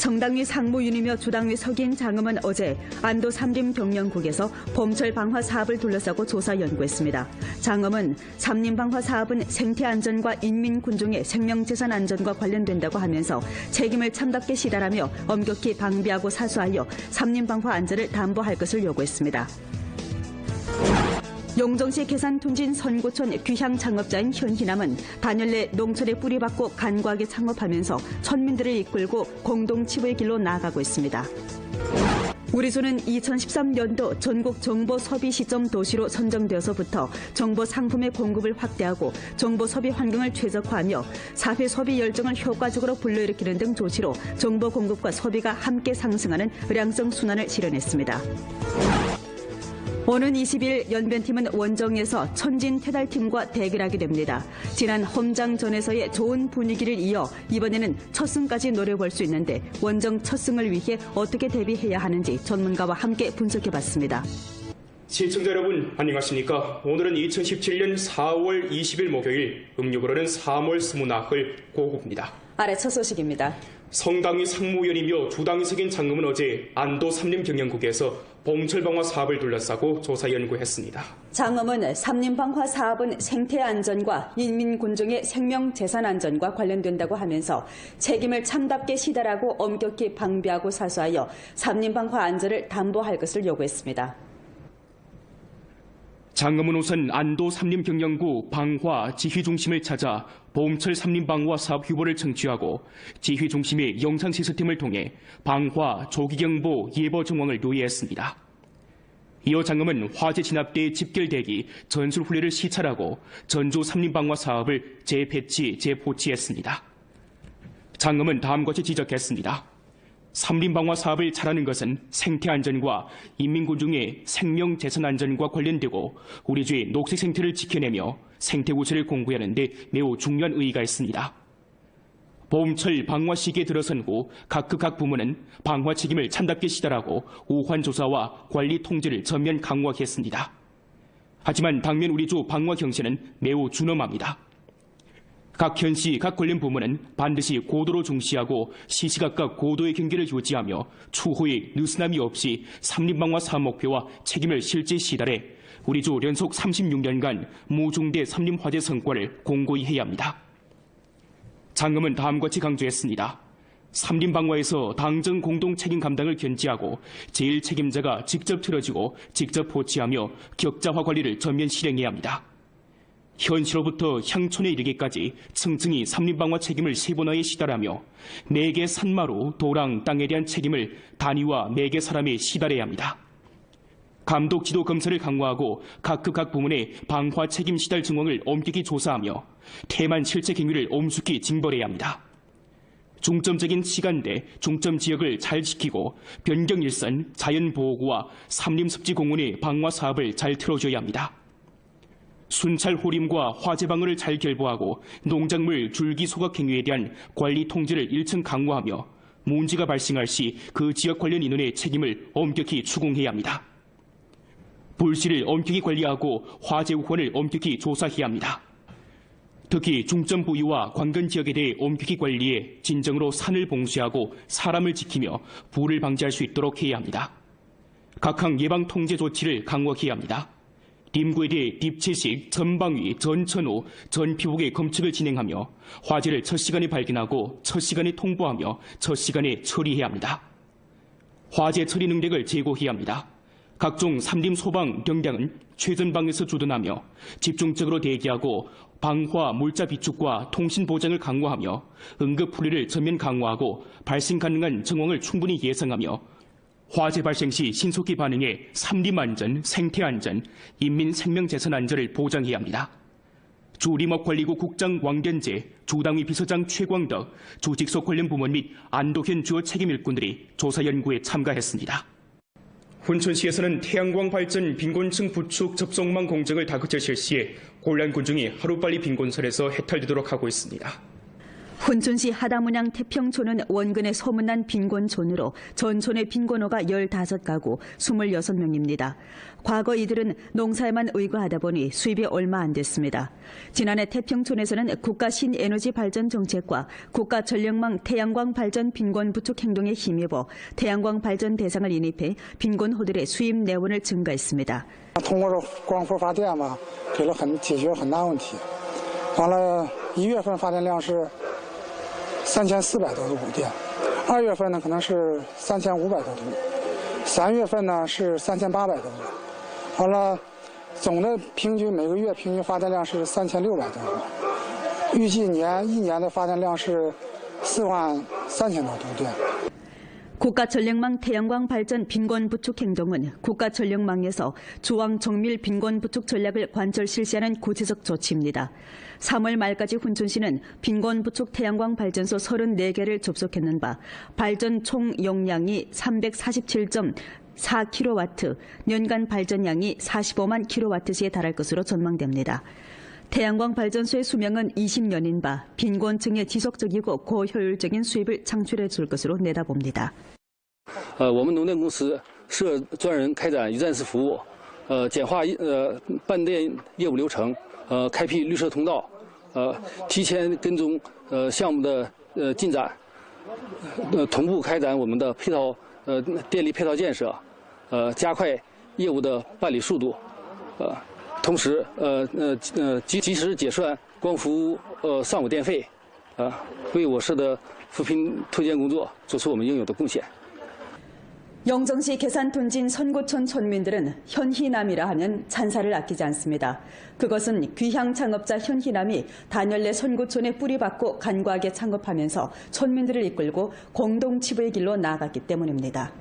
성당위 상무윤이며 주당위 서기행 장엄은 어제 안도 삼림경영국에서 봄철 방화 사업을 둘러싸고 조사 연구했습니다. 장엄은 삼림방화 사업은 생태안전과 인민군중의 생명재산 안전과 관련된다고 하면서 책임을 참답게 시달하며 엄격히 방비하고 사수하여 삼림방화 안전을 담보할 것을 요구했습니다. 용정시 계산통진 선고촌 귀향 창업자인 현희남은 단열 내 농촌에 뿌리박고 간과하게 창업하면서村민들을 이끌고 공동치부의 길로 나아가고 있습니다. 우리소는 2013년도 전국 정보 소비 시점 도시로 선정되어서부터 정보 상품의 공급을 확대하고 정보 소비 환경을 최적화하며 사회 소비 열정을 효과적으로 불러일으키는 등 조치로 정보 공급과 소비가 함께 상승하는 의량성 순환을 실현했습니다. 오는 20일 연변팀은 원정에서 천진태달팀과 대결하게 됩니다. 지난 홈장전에서의 좋은 분위기를 이어 이번에는 첫 승까지 노려볼 수 있는데 원정 첫 승을 위해 어떻게 대비해야 하는지 전문가와 함께 분석해봤습니다. 시청자 여러분 안녕하십니까? 오늘은 2017년 4월 20일 목요일, 음력으로는 3월 20나흘 고국입니다. 아래 첫 소식입니다. 성당위 상무위원이며 주당위 석인 장검은 어제 안도 삼림경영국에서 봄철 방화 사업을 둘러싸고 조사 연구했습니다. 장검은 삼림방화 사업은 생태안전과 인민군중의 생명재산안전과 관련된다고 하면서 책임을 참답게 시달하고 엄격히 방비하고 사수하여 삼림방화 안전을 담보할 것을 요구했습니다. 장검은 우선 안도 삼림경영구 방화 지휘중심을 찾아 봄철 삼림방화 사업 휴보를 청취하고 지휘중심의 영상 시스템을 통해 방화 조기경보 예보 정황을 노예했습니다. 이어 장검은 화재 진압대의 집결대기 전술훈련을 시찰하고 전주 삼림방화 사업을 재배치, 재포치했습니다. 장검은 다음과 같이 지적했습니다. 삼림방화 사업을 잘하는 것은 생태안전과 인민군중의 생명재산안전과 관련되고 우리 주의 녹색 생태를 지켜내며 생태구체를 공고하는 데 매우 중요한 의의가 있습니다. 봄철 방화 시기에 들어선 후 각 부문은 방화 책임을 참답게 시달하고 우환 조사와 관리 통제를 전면 강화했습니다. 하지만 당면 우리 주 방화 경세는 매우 준엄합니다. 각 현시, 각 관련 부문은 반드시 고도로 중시하고 시시각각 고도의 경계를 유지하며 추후에 느슨함이 없이 삼림방화 사업 목표와 책임을 실제 시달해 우리 주 연속 36년간 무중대 삼림화재 성과를 공고히 해야 합니다. 장검은 다음과 같이 강조했습니다. 삼림방화에서 당정 공동 책임 감당을 견지하고 제일 책임자가 직접 틀어지고 직접 포치하며 격자화 관리를 전면 실행해야 합니다. 현시로부터 향촌에 이르기까지 층층이 삼림방화 책임을 세분화에 시달하며 매개 산마루, 도랑, 땅에 대한 책임을 단위와 매개 사람에 시달해야 합니다. 감독 지도 검사를 강화하고 각 부문의 방화 책임 시달 정황을 엄격히 조사하며 태만 실체 경위를 엄숙히 징벌해야 합니다. 중점적인 시간대, 중점 지역을 잘 지키고 변경일선, 자연보호구와 삼림습지공원의 방화 사업을 잘 틀어줘야 합니다. 순찰 호림과 화재 방어를 잘 결부하고 농작물 줄기 소각 행위에 대한 관리 통제를 일층 강화하며 문제가 발생할 시 그 지역 관련 인원의 책임을 엄격히 추궁해야 합니다. 불씨를 엄격히 관리하고 화재 우환을 엄격히 조사해야 합니다. 특히 중점 부위와 관건 지역에 대해 엄격히 관리해 진정으로 산을 봉쇄하고 사람을 지키며 불을 방지할 수 있도록 해야 합니다. 각항 예방 통제 조치를 강화해야 합니다. 림구에 대해 딥채식, 전방위, 전천후, 전피복의 검측을 진행하며 화재를 첫 시간에 발견하고 첫 시간에 통보하며 첫 시간에 처리해야 합니다. 화재 처리 능력을 제고해야 합니다. 각종 삼림 소방 경량은 최전방에서 주둔하며 집중적으로 대기하고 방화 물자 비축과 통신 보장을 강화하며 응급 훈련을 전면 강화하고 발생 가능한 정황을 충분히 예상하며 화재 발생 시 신속히 반응해 삼림안전, 생태안전, 인민 생명재산 안전을 보장해야 합니다. 주림업관리국 국장 왕견재, 주당위 비서장 최광덕, 주직속 관련 부문 및 안도현 주요 책임 일꾼들이 조사 연구에 참가했습니다. 훈천시에서는 태양광 발전 빈곤층 부축 접속망 공정을 다급히 실시해 곤란군 중이 하루빨리 빈곤선에서 해탈되도록 하고 있습니다. 훈춘시 하다문양 태평촌은 원근에 소문난 빈곤촌으로 전촌의 빈곤호가 15가구 26명입니다. 과거 이들은 농사에만 의거하다 보니 수입이 얼마 안 됐습니다. 지난해 태평촌에서는 국가 신에너지 발전 정책과 국가 전력망 태양광 발전 빈곤 부축 행동에 힘입어 태양광 발전 대상을 인입해 빈곤호들의 수입 내원을 증가했습니다. 通过光伏发电嘛，解决很大问题。完了，1月份发电量是3400多度电，2月份呢可能是3500多度，3月份呢是3800多度，完了，总的每个月平均发电量是3600多度，预计一年的发电量是43000多度电。 국가전력망 태양광 발전 빈곤 부축 행동은 국가전력망에서 주황 정밀 빈곤 부축 전략을 관철 실시하는 구체적 조치입니다. 3월 말까지 훈춘시는 빈곤 부축 태양광 발전소 34개를 접속했는 바 발전 총 용량이 347.4kW, 년간 발전량이 45만 kW시에 달할 것으로 전망됩니다. 태양광 발전소의 수명은 20년인 바 빈곤층의 지속적이고 고효율적인 수입을 창출해 줄 것으로 내다봅니다. 我们农电公司设专人开展一站式服务，简化办电业务流程，开辟绿色通道，提前跟踪项目的进展，同步开展我们的电力配套建设，加快业务的办理速度，同时及时结算光伏上午电费，为我市的扶贫推荐工作做出我们应有的贡献。 영정시 계산둔진 선구촌 촌민들은 현희남이라 하면 찬사를 아끼지 않습니다. 그것은 귀향 창업자 현희남이 단열내 선구촌에 뿌리박고 간과하게 창업하면서 촌민들을 이끌고 공동치부의 길로 나아갔기 때문입니다.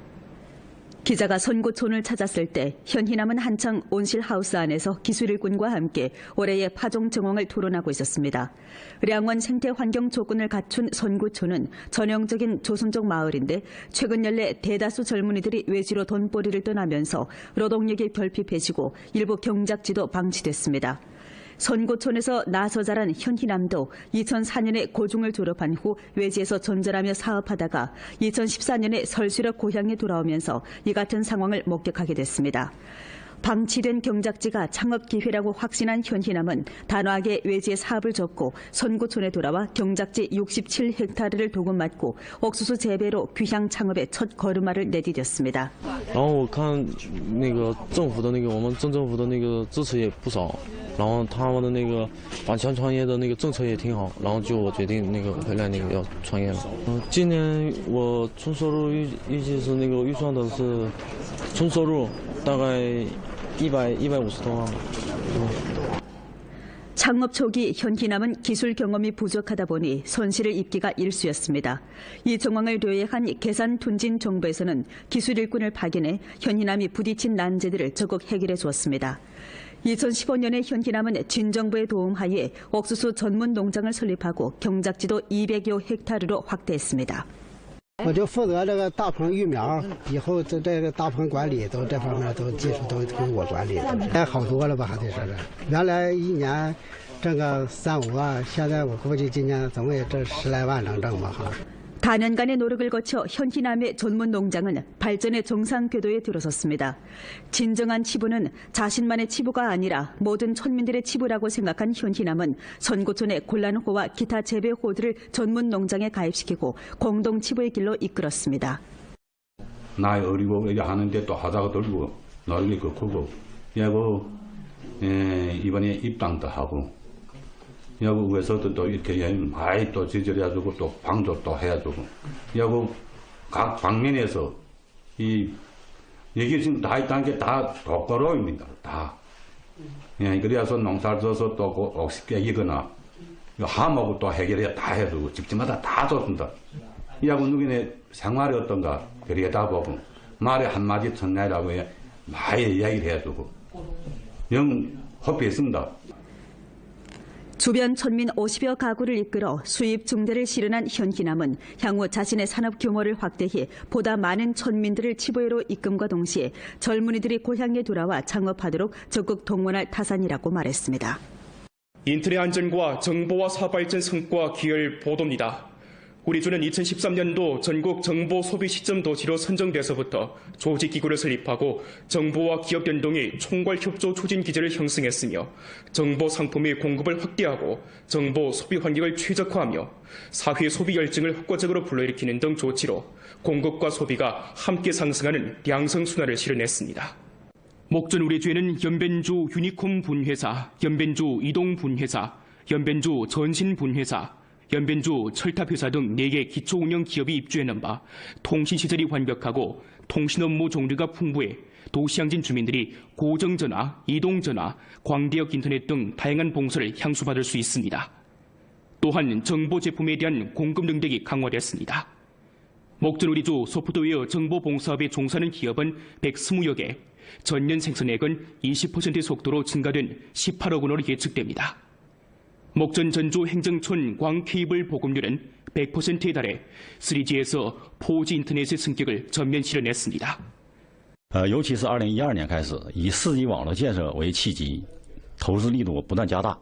기자가 선구촌을 찾았을 때 현희남은 한창 온실하우스 안에서 기술일꾼과 함께 올해의 파종 정황을 토론하고 있었습니다. 량원 생태환경 조건을 갖춘 선구촌은 전형적인 조선족 마을인데 최근 연래 대다수 젊은이들이 외지로 돈벌이를 떠나면서 노동력이 결핍해지고 일부 경작지도 방치됐습니다. 선구촌에서 나서 자란 현희남도 2004년에 고중을 졸업한 후 외지에서 전전하며 사업하다가 2014년에 설실어 고향에 돌아오면서 이 같은 상황을 목격하게 됐습니다. 방치된 경작지가 창업 기회라고 확신한 현희남은 단호하게 외지에 사업을 접고 선구촌에 돌아와 경작지 67헥타르를 도금맞고 옥수수 재배로 귀향 창업의 첫 걸음마를 내디뎠습니다. 然后我看那个政府的我们镇政府的支持也不少，然后他们的返乡创业的政策也挺好，然后就我决定回来要创业了。今年我纯收入预计是预算的是纯收入大概150多万吧。 창업 초기 현희남은 기술 경험이 부족하다 보니 손실을 입기가 일쑤였습니다. 이 정황을 료해한 계산둔진 정부에서는 기술 일꾼을 파견해 현희남이 부딪힌 난제들을 적극 해결해 주었습니다. 2015년에 현희남은 진정부의 도움하에 옥수수 전문 농장을 설립하고 경작지도 200여 헥타르로 확대했습니다. 我就负责这个大棚育苗，以后这个大棚管理都这方面都技术都归我管理。现在好多了吧，还得说是，原来一年挣个3、5万，现在我估计今年总也挣10来万能挣吧哈。 다년간의 노력을 거쳐 현희남의 전문 농장은 발전의 정상 궤도에 들어섰습니다. 진정한 치부는 자신만의 치부가 아니라 모든 촌민들의 치부라고 생각한 현희남은 선구촌의 곤란호와 기타 재배호들을 전문 농장에 가입시키고 공동 치부의 길로 이끌었습니다. 나이 어리고 하는데 또 하다가 들고 노력이 크고 야구 이번에 입당도 하고 야구 위해서도 또 이렇게 많이 또 지지해주고 또 방도 또 해주고 야구 각 방면에서 여기 지금 다 있다는 게 다 독거로입니다. 다. 예, 그래서 농사를 져서 또 옥십게 이거나 함하고 또 해결해 다 해주고 집집마다 다 줬습니다. 야구 누구네 생활이 어떤가 그렇게 다 보고 말에 한마디 천내라고 해 많이 이야기를 해주고 영 호피했습니다. 주변 촌민 50여 가구를 이끌어 수입 중대를 실현한 현희남은 향후 자신의 산업 규모를 확대해 보다 많은 촌민들을 치부회로 이끌과 동시에 젊은이들이 고향에 돌아와 창업하도록 적극 동원할 타산이라고 말했습니다. 인터넷 안전과 정보화 사업 발전 성과 기열 보도입니다. 우리 주는 2013년도 전국 정보 소비 시점 도시로 선정돼서부터 조직기구를 설립하고 정보와 기업 연동의 총괄 협조 추진 기제를 형성했으며 정보 상품의 공급을 확대하고 정보 소비 환경을 최적화하며 사회 소비 열증을 효과적으로 불러일으키는 등 조치로 공급과 소비가 함께 상승하는 양성순환을 실현했습니다. 목전 우리 주에는 연변주 유니콤 분회사, 연변주 이동 분회사, 연변주 전신 분회사, 연변주 철탑회사 등 4개 기초운영 기업이 입주해낸 바 통신시설이 완벽하고 통신 업무 종류가 풍부해 도시항진 주민들이 고정전화, 이동전화, 광대역 인터넷 등 다양한 봉사를 향수받을 수 있습니다. 또한 정보 제품에 대한 공급 능력이 강화됐습니다. 목전 우리 주 소프트웨어 정보 봉사업에 종사하는 기업은 120여 개, 전년 생산액은 20%의 속도로 증가된 18억 원으로 예측됩니다. 목전 전주 행정촌 광케이블 보급률은 100%에 달해 3G에서 4G 인터넷의 승격을 전면 실현했습니다. 尤其是2012年开始，以4G 网络建设为契机，投资力度不断加大。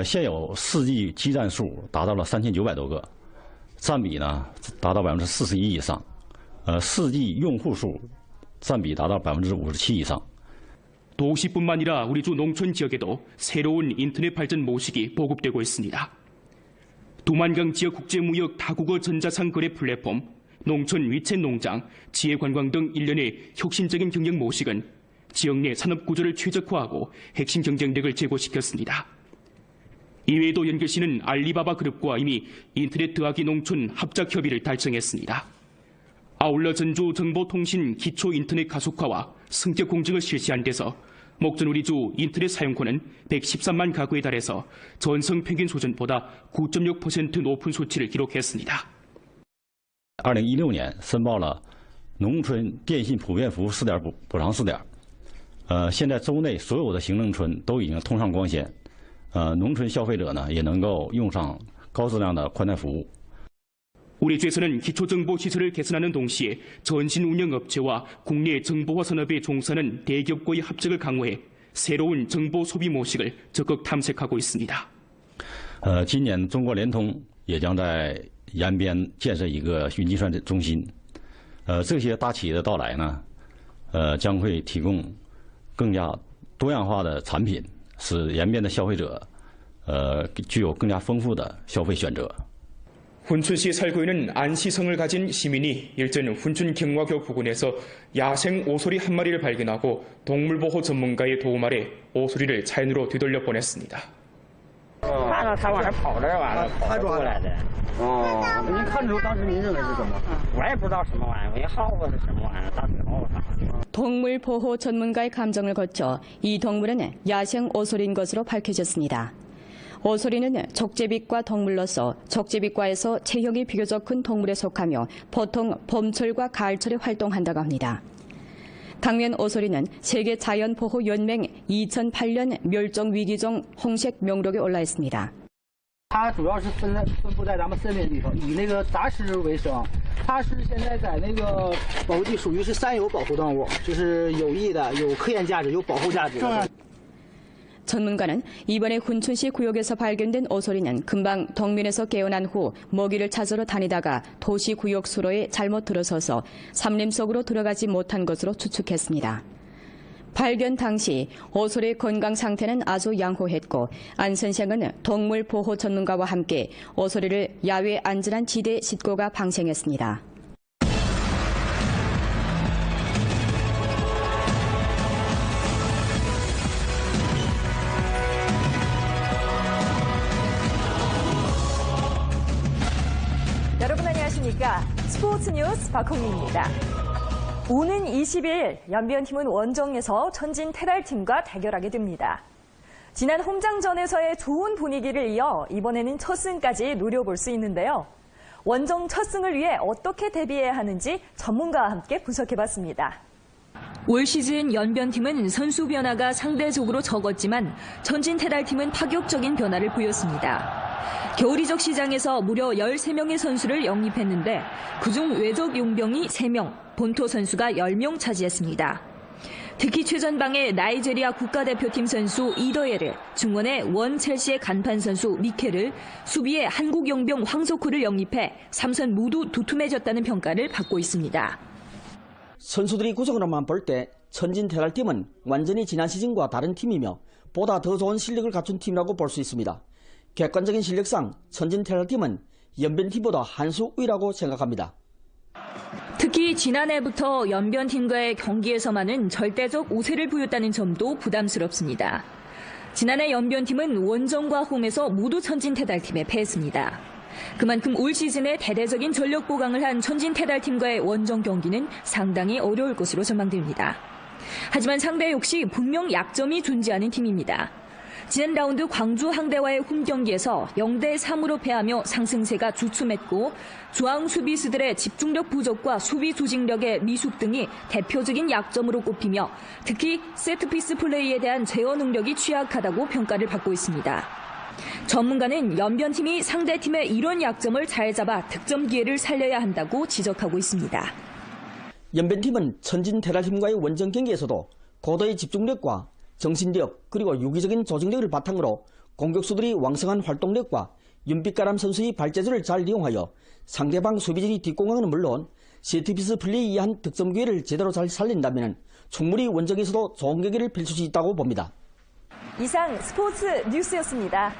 现有4G 基站数达到了3900多个，占比呢达到41%以上。4G 用户数占比达到57%以上。 도시뿐만 아니라 우리 주 농촌 지역에도 새로운 인터넷 발전 모식이 보급되고 있습니다. 두만강 지역 국제무역 다국어 전자상 거래 플랫폼, 농촌 위챗 농장, 지혜관광 등 일련의 혁신적인 경영 모식은 지역 내 산업 구조를 최적화하고 핵심 경쟁력을 제고시켰습니다. 이외에도 연결시는 알리바바 그룹과 이미 인터넷 더하기 농촌 합작 협의를 달성했습니다. 아울러 전주 정보통신 기초 인터넷 가속화와 승격 공정을 실시한 데서 목전 우리 주 인터넷 사용권은 113만 가구에 달해서 전성 평균 수준보다 9.6% 높은 수치를 기록했습니다. 2016年申报了农村电信普遍服务试点补偿试点，现在州内所有的行政村都已经通上光纤，农村消费者呢也能够用上高质量的宽带服务。 우리 주에서는 기초정보시설을 개선하는 동시에 전신 운영업체와 국내 정보화 산업에 종사하는 대기업과의 합작을 강화해 새로운 정보 소비 모식을 적극 탐색하고 있습니다. 今年中国联通也将在延边建设一个云计算中心。这些大企业的到来呢，将会提供更加多样化的产品，使延边的消费者具有更加丰富的消费选择。 훈춘시에 살고 있는 안시성을 가진 시민이 일전 훈춘 경화교 부근에서 야생 오소리 한 마리를 발견하고 동물보호 전문가의 도움 아래 오소리를 자연으로 되돌려 보냈습니다. 看到他往这跑着，完了跑过来的。哦，您看出当时您认为是什么？我也不知道什么玩意儿，我一耗子是什么玩意儿，大嘴耗子。 동물보호 전문가의 감정을 거쳐 이 동물은 야생 오소리인 것으로 밝혀졌습니다. 오소리는 적제비과 동물로서 적제비과에서 체형이 비교적 큰 동물에 속하며 보통 봄철과 가을철에 활동한다고 합니다. 당면 오소리는 세계자연보호연맹 2008년 멸종위기종红색명록에 올라 있습니다. 它主要是分布在咱们森林里头，以那个杂食为生。它是现在在那个保护地属于是三有保护动物，就是有益的、有科研价值、有保护价值的。 전문가는 이번에 훈춘시 구역에서 발견된 오소리는 금방 덕면에서 깨어난 후 먹이를 찾으러 다니다가 도시 구역 수로에 잘못 들어서서 산림 속으로 들어가지 못한 것으로 추측했습니다. 발견 당시 오소리의 건강 상태는 아주 양호했고 안선생은 동물 보호 전문가와 함께 오소리를 야외 안전한 지대에 싣고 가 방생했습니다. 여러분 안녕하십니까? 스포츠 뉴스 박홍미입니다. 오는 20일 연변팀은 원정에서 전진 테달팀과 대결하게 됩니다. 지난 홈장전에서의 좋은 분위기를 이어 이번에는 첫 승까지 노려볼 수 있는데요. 원정 첫 승을 위해 어떻게 대비해야 하는지 전문가와 함께 분석해봤습니다. 올 시즌 연변팀은 선수 변화가 상대적으로 적었지만 전진 테달팀은 파격적인 변화를 보였습니다. 겨울 이적 시장에서 무려 13명의 선수를 영입했는데 그중 외적 용병이 3명, 본토 선수가 10명 차지했습니다. 특히 최전방의 나이제리아 국가대표팀 선수 이더예를, 중원의 원첼시의 간판 선수 미켈을, 수비에 한국 용병 황석호를 영입해 3선 모두 두툼해졌다는 평가를 받고 있습니다. 선수들이 구성으로만 볼 때 천진 테랄팀은 완전히 지난 시즌과 다른 팀이며 보다 더 좋은 실력을 갖춘 팀이라고 볼 수 있습니다. 객관적인 실력상 천진 테랄팀은 연변팀보다 한 수 위라고 생각합니다. 특히 지난해부터 연변팀과의 경기에서만은 절대적 우세를 보였다는 점도 부담스럽습니다. 지난해 연변팀은 원정과 홈에서 모두 천진 테달팀에 패했습니다. 그만큼 올 시즌에 대대적인 전력 보강을 한 천진 테달팀과의 원정 경기는 상당히 어려울 것으로 전망됩니다. 하지만 상대 역시 분명 약점이 존재하는 팀입니다. 지난 라운드 광주 항대와의 홈 경기에서 0대3으로 패하며 상승세가 주춤했고 중앙 수비수들의 집중력 부족과 수비 조직력의 미숙 등이 대표적인 약점으로 꼽히며 특히 세트피스 플레이에 대한 제어 능력이 취약하다고 평가를 받고 있습니다. 전문가는 연변팀이 상대팀의 이런 약점을 잘 잡아 득점 기회를 살려야 한다고 지적하고 있습니다. 연변팀은 천진 테랄팀과의 원정 경기에서도 고도의 집중력과 정신력 그리고 유기적인 조직력을 바탕으로 공격수들이 왕성한 활동력과 윤빛가람 선수의 발재주를 잘 이용하여 상대방 수비진이 뒷공간은 물론 세트피스 플레이에 한 득점 기회를 제대로 잘 살린다면 충분히 원정에서도 좋은 경기를 펼칠 수 있다고 봅니다. 이상 스포츠 뉴스였습니다.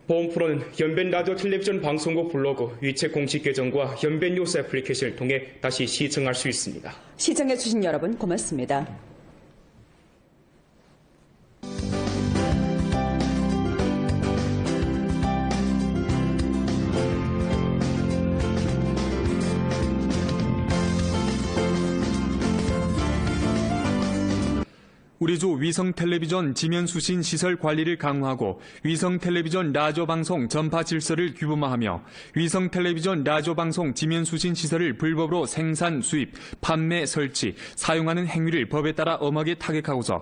보험 프로는 연변 라디오 텔레비전 방송국 블로그 위챗 공식 계정과 연변 뉴스 애플리케이션을 통해 다시 시청할 수 있습니다. 시청해주신 여러분 고맙습니다. 우리 주 위성 텔레비전 지면 수신 시설 관리를 강화하고 위성 텔레비전 라디오 방송 전파 질서를 규범화하며 위성 텔레비전 라디오 방송 지면 수신 시설을 불법으로 생산, 수입, 판매, 설치, 사용하는 행위를 법에 따라 엄하게 타격하고자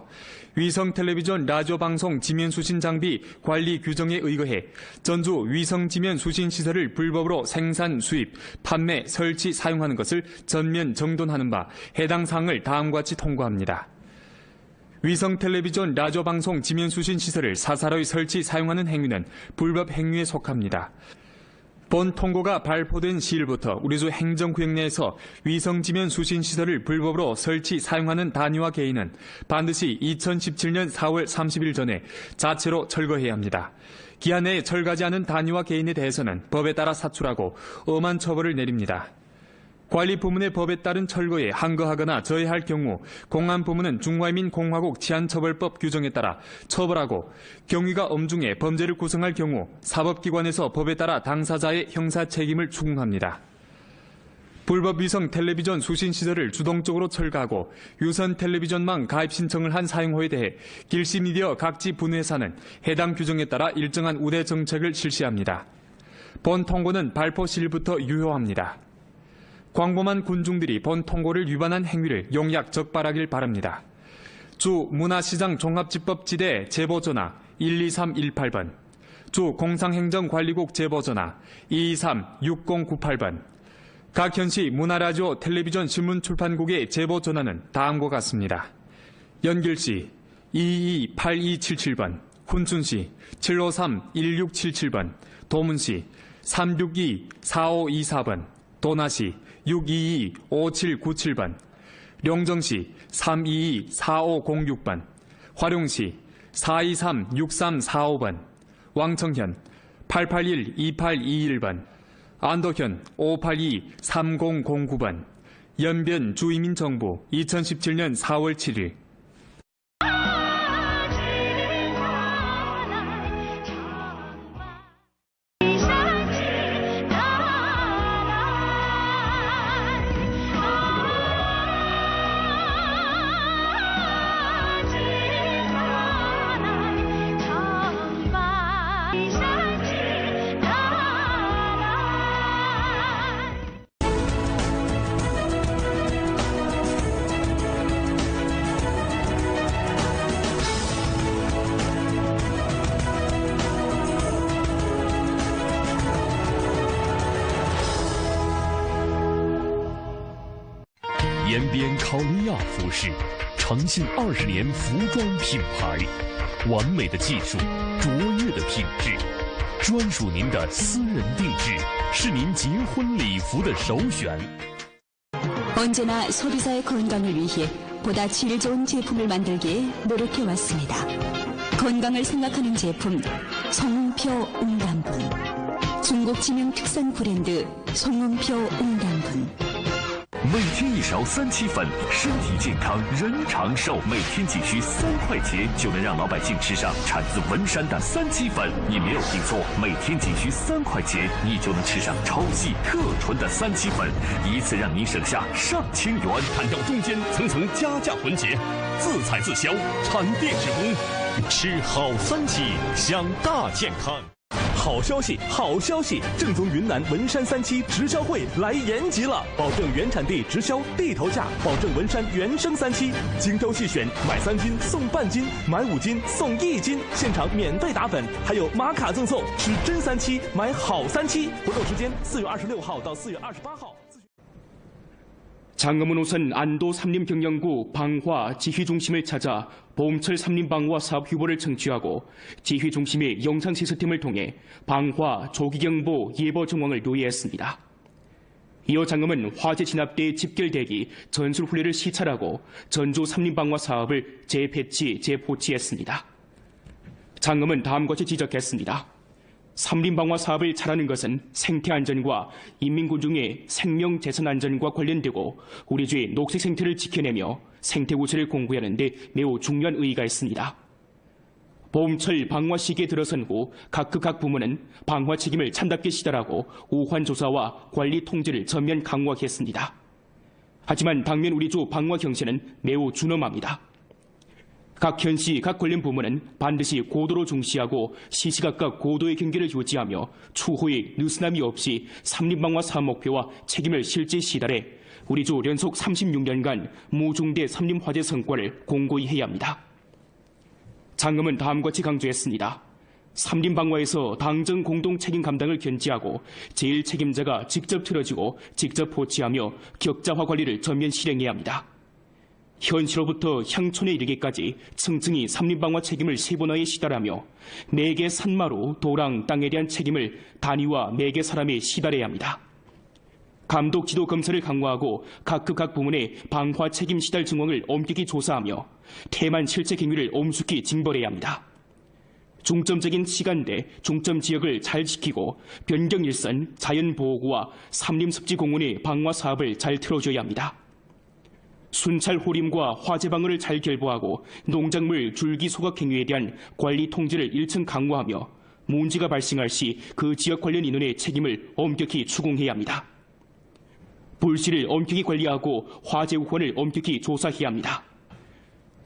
위성 텔레비전 라디오 방송 지면 수신 장비 관리 규정에 의거해 전주 위성 지면 수신 시설을 불법으로 생산, 수입, 판매, 설치, 사용하는 것을 전면 정돈하는 바 해당 사항을 다음과 같이 통과합니다. 위성 텔레비전 라디오 방송 지면 수신 시설을 사사로이 설치 사용하는 행위는 불법 행위에 속합니다. 본 통고가 발표된 시일부터 우리 주 행정구역 내에서 위성 지면 수신 시설을 불법으로 설치 사용하는 단위와 개인은 반드시 2017년 4월 30일 전에 자체로 철거해야 합니다. 기한 내에 철거하지 않은 단위와 개인에 대해서는 법에 따라 사출하고 엄한 처벌을 내립니다. 관리 부문의 법에 따른 철거에 항거하거나 저해할 경우 공안부문은 중화민공화국 치안처벌법 규정에 따라 처벌하고 경위가 엄중해 범죄를 구성할 경우 사법기관에서 법에 따라 당사자의 형사 책임을 추궁합니다. 불법 위성 텔레비전 수신 시설을 주동적으로 철거하고 유선 텔레비전망 가입 신청을 한 사용호에 대해 길시미디어 각지 분회사는 해당 규정에 따라 일정한 우대 정책을 실시합니다. 본 통고는 발표 시일부터 유효합니다. 광범한 군중들이 본 통고를 위반한 행위를 용약 적발하길 바랍니다. 주 문화시장 종합집법지대 제보전화 12318번, 주 공상행정관리국 제보전화 2236098번, 각 현시 문화라디오 텔레비전 신문출판국의 제보전화는 다음과 같습니다. 연결시 228277번, 훈춘시 7531677번, 도문시 3624524번, 도나시 6225797번, 령정시 3224506번, 화룡시 4236345번, 왕청현 8812821번, 안도현 5823009번, 연변 주이민정부 2017년 4월 7일.延边考利亚服饰，长信20年服装品牌，完美的技术，卓越的品质，专属您的私人定制，是您结婚礼服的首选。 언제나 소비자의 건강을 위해 보다 질 좋은 제품을 만들기에 노력해왔습니다. 건강을 생각하는 제품 송웅표 웅담분. 중국 지명 특산 브랜드 송웅표 웅담분. 每天1勺37粉，身体健康人长寿。每天仅需3块钱，就能让老百姓吃上产自文山的37粉。你没有听错，每天仅需3块钱，你就能吃上超细特纯的37粉，一次让您省下上千元。砍掉中间层层加价环节，自采自销，产地直供，吃好37，享大健康。 好消息，好消息！正宗云南文山37直销会来延吉了，保证原产地直销地头价，保证文山原生37，精挑细选，买3斤送半斤，买5斤送1斤，现场免费打粉，还有玛卡赠送，吃真37买好37。活动时间4月26号到4月28号。 장엄은 우선 안도 삼림경영구 방화 지휘중심을 찾아 보험철 삼림방화 사업 휴보를 청취하고 지휘중심의 영상 시스템을 통해 방화 조기경보 예보 정황을 요해했습니다. 이어 장엄은 화재 진압대 집결대기 전술훈련을 시찰하고 전주 삼림방화 사업을 재배치, 재포치했습니다. 장엄은 다음과 같이 지적했습니다. 삼림방화 사업을 잘하는 것은 생태안전과 인민군중의 생명 재산 안전과 관련되고 우리 주의 녹색 생태를 지켜내며 생태 우세를 공고하는 데 매우 중요한 의의가 있습니다. 보험철 방화 시기에 들어선 후 각 부문은 방화 책임을 참답게 시달하고 우환 조사와 관리 통제를 전면 강화했습니다. 하지만 당면 우리 주 방화 경세는 매우 준엄합니다. 각 현시, 각 관련 부문은 반드시 고도로 중시하고 시시각각 고도의 경계를 유지하며 추후에 느슨함이 없이 삼림방화 사업 목표와 책임을 실제 시달해 우리 주 연속 36년간 무중대 삼림화재 성과를 공고히 해야 합니다. 장엄은 다음과 같이 강조했습니다. 삼림방화에서 당정 공동 책임 감당을 견지하고 제일 책임자가 직접 틀어지고 직접 포치하며 격자화 관리를 전면 실행해야 합니다. 현시로부터 향촌에 이르기까지 층층이 삼림방화 책임을 세분화에 시달하며 매개 산마루, 도랑, 땅에 대한 책임을 단위와 매개 사람에 시달해야 합니다. 감독 지도 검사를 강화하고 각 부문의 방화 책임 시달 정황을 엄격히 조사하며 태만 실체 경위를 엄숙히 징벌해야 합니다. 중점적인 시간대, 중점 지역을 잘 지키고 변경일선, 자연보호구와 삼림습지공원의 방화 사업을 잘 틀어줘야 합니다. 순찰 호림과 화재 방어를 잘 결부하고 농작물 줄기 소각 행위에 대한 관리 통제를 일층 강화하며 문제가 발생할 시 그 지역 관련 인원의 책임을 엄격히 추궁해야 합니다. 불씨를 엄격히 관리하고 화재 우환을 엄격히 조사해야 합니다.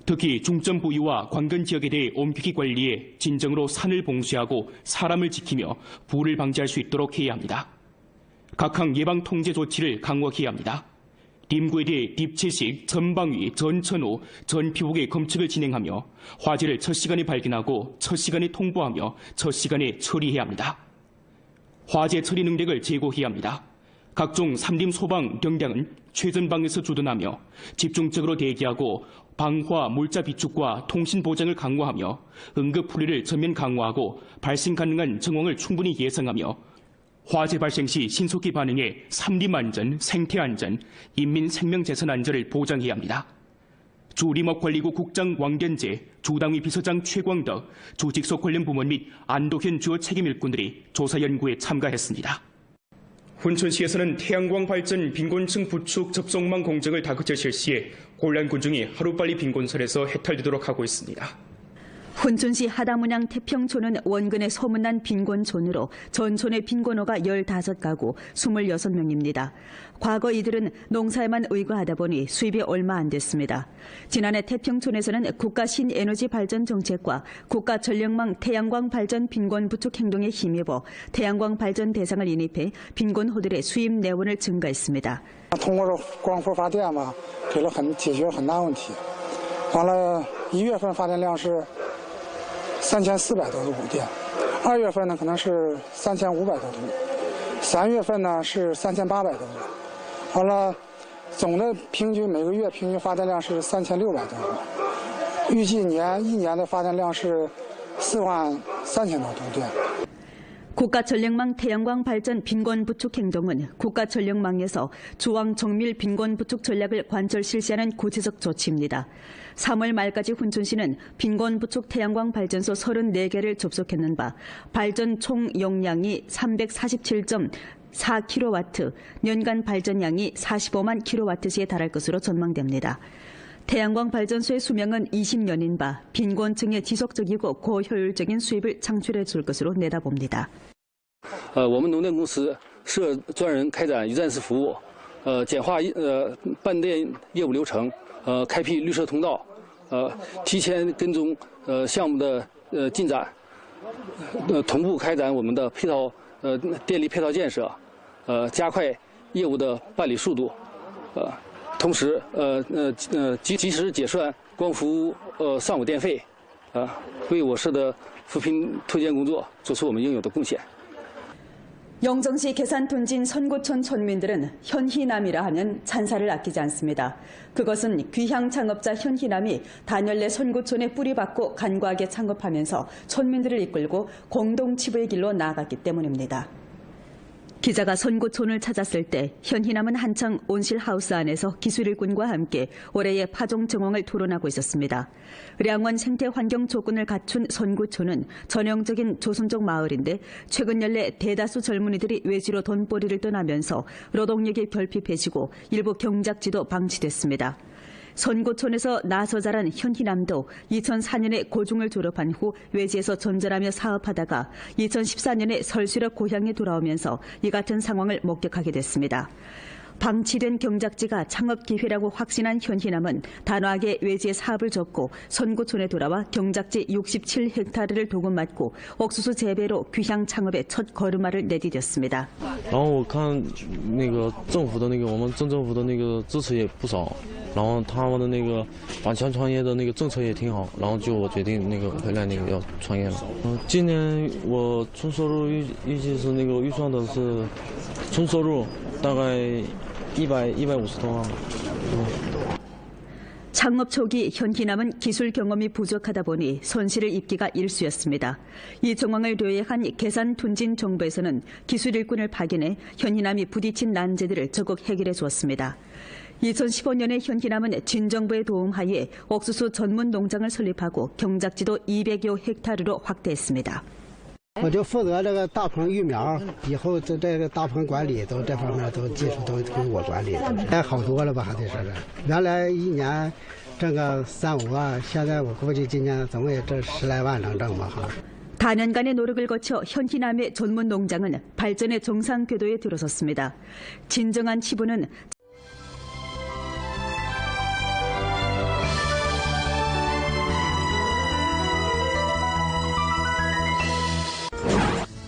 특히 중점 부위와 관건 지역에 대해 엄격히 관리해 진정으로 산을 봉쇄하고 사람을 지키며 불을 방지할 수 있도록 해야 합니다. 각항 예방 통제 조치를 강화해야 합니다. 림구에 대해 딥채식, 전방위, 전천후, 전피복의 검측을 진행하며 화재를 첫 시간에 발견하고 첫 시간에 통보하며 첫 시간에 처리해야 합니다. 화재 처리 능력을 제고해야 합니다. 각종 삼림 소방 경량은 최전방에서 주둔하며 집중적으로 대기하고 방화, 물자 비축과 통신 보장을 강화하며 응급 풀이를 전면 강화하고 발생 가능한 정황을 충분히 예상하며 화재 발생 시 신속히 반응해 삼림안전, 생태안전, 인민 생명재산 안전을 보장해야 합니다. 주 림업관리구 국장 왕견재, 주당위 비서장 최광덕, 주 직속 관련 부문 및 안도현 주요 책임 일꾼들이 조사 연구에 참가했습니다. 훈천시에서는 태양광 발전 빈곤층 부축 접속망 공정을 다급히 실시해 곤란군중이 하루빨리 빈곤선에서 해탈되도록 하고 있습니다. 훈천시 하다문양 태평촌은 원근에 소문난 빈곤촌으로 전촌의 빈곤호가 15가구 26명입니다. 과거 이들은 농사에만 의거하다 보니 수입이 얼마 안 됐습니다. 지난해 태평촌에서는 국가 신에너지 발전 정책과 국가 전력망 태양광 발전 빈곤 부축 행동에 힘입어 태양광 발전 대상을 인입해 빈곤호들의 수입 내원을 증가했습니다. 通过光伏发电嘛，解决很大问题。完了，1月份发电量是3400多度补电，2月份呢可能是3500多度，3月份呢是3800多度，完了总的每个月平均发电量是3600多户，预计一年的发电量是43000多度电。 국가전력망 태양광 발전 빈곤 부축 행동은 국가전력망에서 주황 정밀 빈곤 부축 전략을 관철 실시하는 구체적 조치입니다. 3월 말까지 훈천시는 빈곤 부축 태양광 발전소 34개를 접속했는 바 발전 총 용량이 347.4kW, 년간 발전량이 45만 kW시에 달할 것으로 전망됩니다. 태양광 발전소의 수명은 20년인 바 빈곤층의 지속적이고 고효율적인 수입을 창출해 줄 것으로 내다봅니다. 我们农电公司设专人开展一站式服务，简化办电业务流程，开辟绿色通道，提前跟踪项目的进展，同步开展我们的电力配套建设，加快业务的办理速度，同时及时结算光伏上午电费，为我市的扶贫推荐工作做出我们应有的贡献。 영정시 계산둔진 선구촌 촌민들은 현희남이라 하면 찬사를 아끼지 않습니다. 그것은 귀향 창업자 현희남이 단열내 선구촌에 뿌리박고 간과하게 창업하면서 촌민들을 이끌고 공동치부의 길로 나아갔기 때문입니다. 기자가 선구촌을 찾았을 때 현희남은 한창 온실하우스 안에서 기술일꾼과 함께 올해의 파종 정황을 토론하고 있었습니다. 량원 생태환경 조건을 갖춘 선구촌은 전형적인 조선족 마을인데 최근 연래 대다수 젊은이들이 외지로 돈벌이를 떠나면서 노동력이 결핍해지고 일부 경작지도 방치됐습니다. 선구촌에서 나서 자란 현희남도 2004년에 고중을 졸업한 후 외지에서 전전하며 사업하다가 2014년에 설실업 고향에 돌아오면서 이 같은 상황을 목격하게 됐습니다. 방치된 경작지가 창업 기회라고 확신한 현희남은 단호하게 외지에 사업을 접고 선구촌에 돌아와 경작지 67헥타르를 도금맞고 옥수수 재배로 귀향 창업의 첫 걸음마를 내디뎠습니다. 然后我看那个政府的我们镇政府的支持也不少，然后他们的返乡创业的政策也挺好，然后我决定回来要创业了。今年我纯收入预计是预算的是纯收入大概150多万吧。 창업 초기 현희남은 기술 경험이 부족하다 보니 손실을 입기가 일쑤였습니다. 이 정황을 료해한 계산둔진 정부에서는 기술 일꾼을 파견해 현희남이 부딪힌 난제들을 적극 해결해 주었습니다. 2015년에 현희남은 진정부의 도움하에 옥수수 전문 농장을 설립하고 경작지도 200여 헥타르로 확대했습니다. 我就负责这个大棚育苗，以后这个大棚管理都这方面都技术都归我管理的，现在好多了吧？还得说是，原来一年挣个3、5万，现在我估计今年总也挣10来万能挣吧？哈。 다년간의 노력을 거쳐 현희남의 전문 농장은 발전의 정상 궤도에 들어섰습니다. 진정한 치부는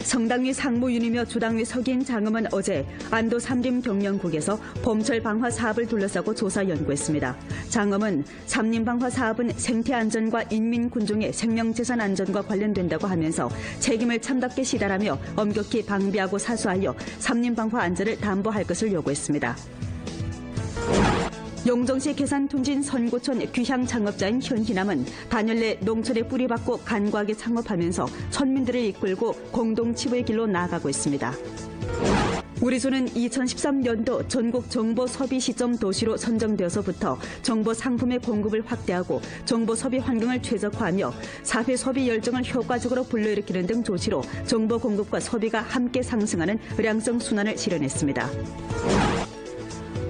성당위 상무윤이며 주당위 석인 장엄은 어제 안도 삼림경영국에서 봄철 방화 사업을 둘러싸고 조사 연구했습니다. 장엄은 삼림 방화 사업은 생태안전과 인민군중의 생명재산 안전과 관련된다고 하면서 책임을 참답게 시달하며 엄격히 방비하고 사수하여 삼림 방화 안전을 담보할 것을 요구했습니다. 영정시 계산둔진 선구촌 귀향 창업자인 현희남은 단열내 농촌에 뿌리박고 간과하게 창업하면서 촌민들을 이끌고 공동치부의 길로 나아가고 있습니다. 우리소는 2013년도 전국 정보 소비 시점 도시로 선정되어서부터 정보 상품의 공급을 확대하고 정보 소비 환경을 최적화하며 사회 소비 열정을 효과적으로 불러일으키는 등 조치로 정보 공급과 소비가 함께 상승하는 의량성 순환을 실현했습니다.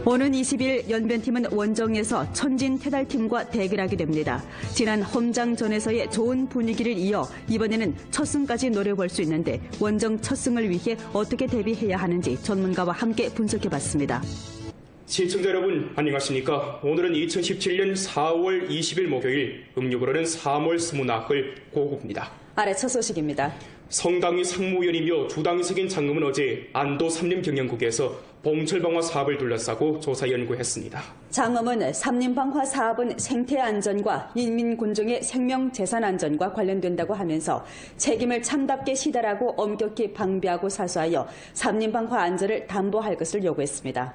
오는 20일 연변팀은 원정에서 천진 태달팀과 대결하게 됩니다. 지난 홈장전에서의 좋은 분위기를 이어 이번에는 첫 승까지 노려볼 수 있는데 원정 첫 승을 위해 어떻게 대비해야 하는지 전문가와 함께 분석해봤습니다. 시청자 여러분 안녕하십니까? 오늘은 2017년 4월 20일 목요일, 음력으로는 3월 20나흘 고국입니다. 아래 첫 소식입니다. 성당위 상무위원이며 주당위 석인 장엄은 어제 안도 삼림경영국에서 봄철 방화 사업을 둘러싸고 조사 연구했습니다. 장엄은 삼림 방화 사업은 생태 안전과 인민군중의 생명 재산 안전과 관련된다고 하면서 책임을 참답게 시달하고 엄격히 방비하고 사수하여 삼림 방화 안전을 담보할 것을 요구했습니다.